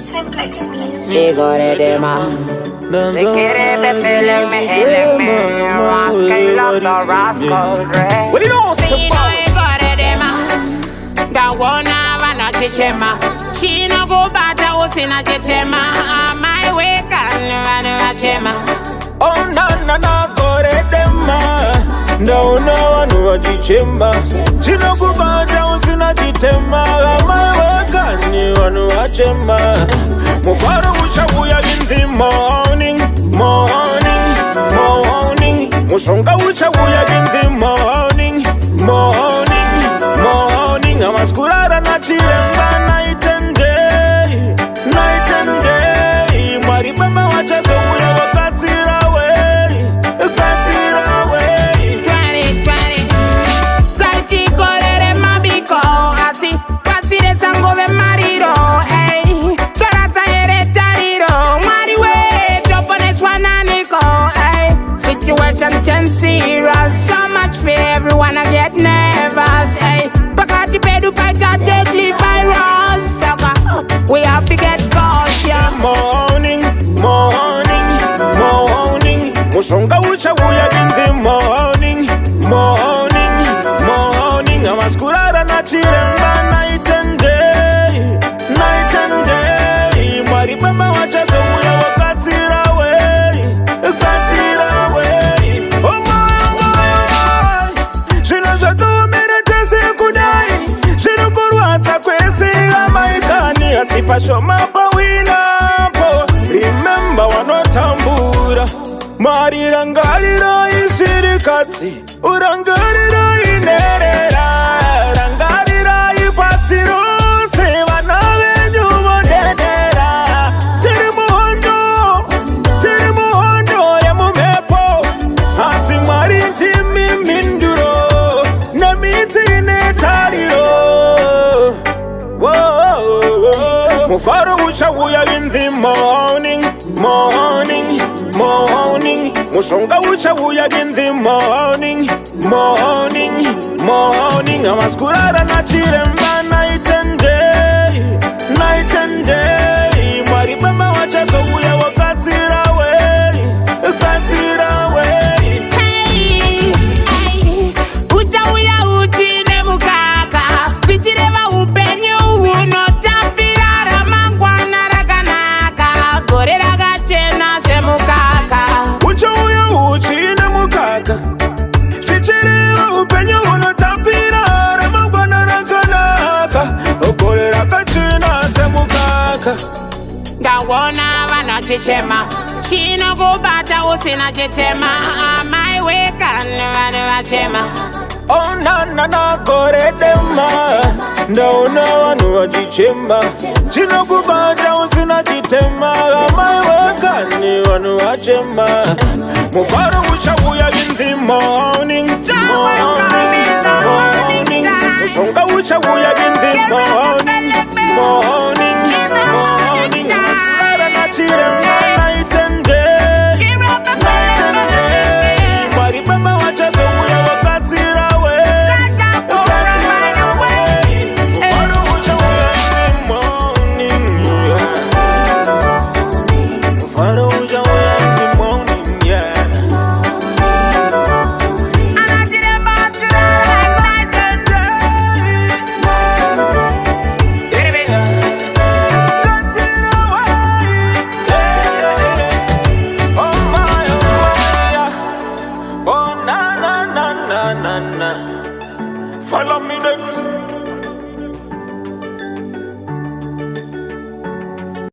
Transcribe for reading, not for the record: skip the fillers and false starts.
Cymplex music. She Gore Dema. Me quiere beberle, me what do you know, Gore Dema. That one na chichema. She no go bata usina chitema. My way can chema. Oh na Gore Dema. No chichema. She no go bata usina chitema. My way can chema. Mufaro uchabuya in the morning. Mushonga uchabuya in the morning. Amaskurara na chiremba night and day. Maribamba wacha sobuya wakatira way. Tati kolere mabiko. Asi pasire sango ve marido. Hey, chorasa ere tariro. Mariwe, chopones wananiko. Hey, situation can serious. So much for everyone I get nervous. Hey, Pakati pedu paita deadly virus. We have to get cautious. Morning. Mushonga uchabuya in the morning. Amaskurara na chiremba night and day. Maribamba wacha sobuya wakatira way. Oh my. Shina jato mere tese kudai. Shina kuruata kwesi amaikani. Asipasho mapawina po. Remember wanotambura. Marirangarira isirikati. Urangarira inerera. Rangarira ipasiro. Sevana venyu mondedera. Tirimuhondo ya mumepo. Asimari timi minduro. Namiti netariro. Mufaro uchabuya in the morning. Mushonga uchabuya in the morning. Amaskurara na chiremba night and day. Maribamba wacha sobuya wakatira way. Hey, ucha uchine mukaka. Sichireva upenyu unotapirara mangwana rakanaka. Gore ragachena semukaka. Uchine mukaka. Sichireva upenyu unotapirara mangwana rakanaka. Gore ragachena semukaka. Gawona vana chichema. She no go bata usina chitema. My way can chema. Oh na Gore Dema. No chichema. She no go bata usina chitema. My way can chema. Mufaro uchabuya in the morning. Mushonga uchabuya in the morning. Amaskurara na chiremba night and day. Maribamba wacha sobuya wakatira way. Mufaro uchabuya in the morning. Mufaro uchabuya in the morning, yeah. Follow me then.